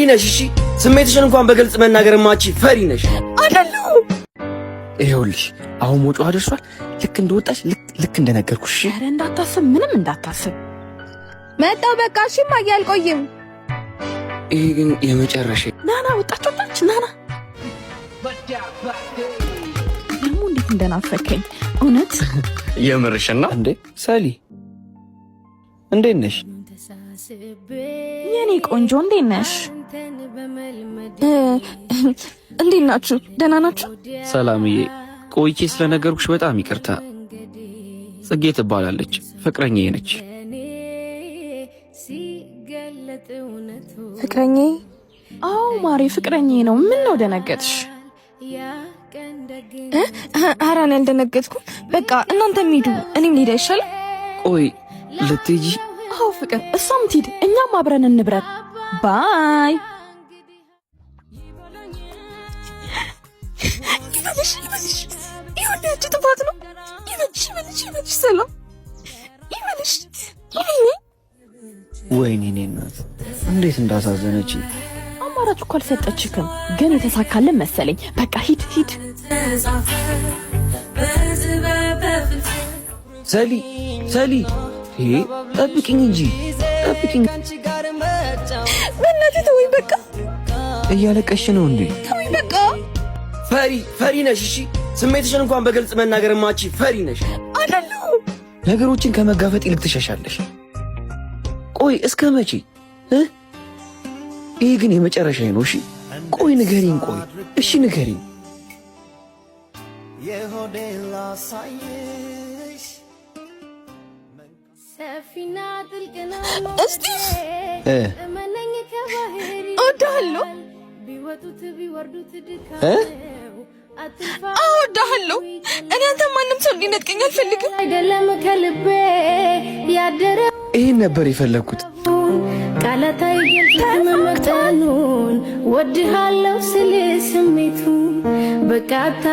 ነሽ። እሺ ስሜትሽን እንኳን በግልጽ መናገር ማቺ ፈሪ ነሽ አይደለም። ይኸውልሽ አሁን ሞጮዋ ደርሷል። ልክ እንደወጣሽ ልክ እንደነገርኩሽ። እሺ ኧረ እንዳታስብ፣ ምንም እንዳታስብ። መጣው በቃ። እሺ ማየ አልቆይም። ይሄ ግን የመጨረሻ ናና ወጣች ናና። ደግሞ እንዴት እንደናፈከኝ እውነት። የምርሽና እንዴ? ሰሊ እንዴት ነሽ? የኔ ቆንጆ እንዴት ነሽ? እንዴት ናችሁ? ደህና ናችሁ? ሰላምዬ ቆይቼ ስለነገርኩሽ በጣም ይቅርታ። ጽጌ ትባላለች፣ ፍቅረኛዬ ነች። ፍቅረኛዬ? አዎ ማሬ ፍቅረኛዬ ነው። ምን ነው ደነገጥሽ? ኧረ እኔ አልደነገጥኩም። በቃ እናንተም ሂዱ፣ እኔም ልሄድ አይሻልም? ቆይ ልትሄጂ? አዎ ፍቅር፣ እሷም ትሂድ፣ እኛም አብረን እንብረር። ባይ። ይበልሽ ይሁንች፣ ጥፋት ነው። ይበልሽ ሰላም ይበልሽ። ወይኔ እኔ እናት እንዴት እንዳሳዘነች። አማራጭ እኮ አልሰጠችክም፣ ግን የተሳካልን መሰለኝ። በቃ ሂድ። ሰሊ ይሄ ጠብቂኝ እንጂ ጠብቂኝ። በእናትህ ተወኝ በቃ። እያለቀሽ ነው እንዴ? ተወኝ በቃ። ፈሪ ነሽ። እሺ ስሜትሽን እንኳን በግልጽ መናገር ማቺ ፈሪ ነሽ አይደለም። ነገሮችን ከመጋፈጥ ይልቅ ትሸሻለሽ። ቆይ እስከ መቼ? ይሄ ግን የመጨረሻ ነው። እሺ ቆይ ንገሪኝ። ቆይ እሺ ንገሪኝ። እስቲ እወድሃለሁ። እወድሃለሁ። እኔ አንተ ማንም ሰው እንዲነጥቀኝ አልፈልግም። አይደለም ከልቤ ያደረ ይሄን ነበር የፈለግኩት። ቃላታይ መመጣኑን ወድሃለሁ ስለ ስሜቱ በቃታ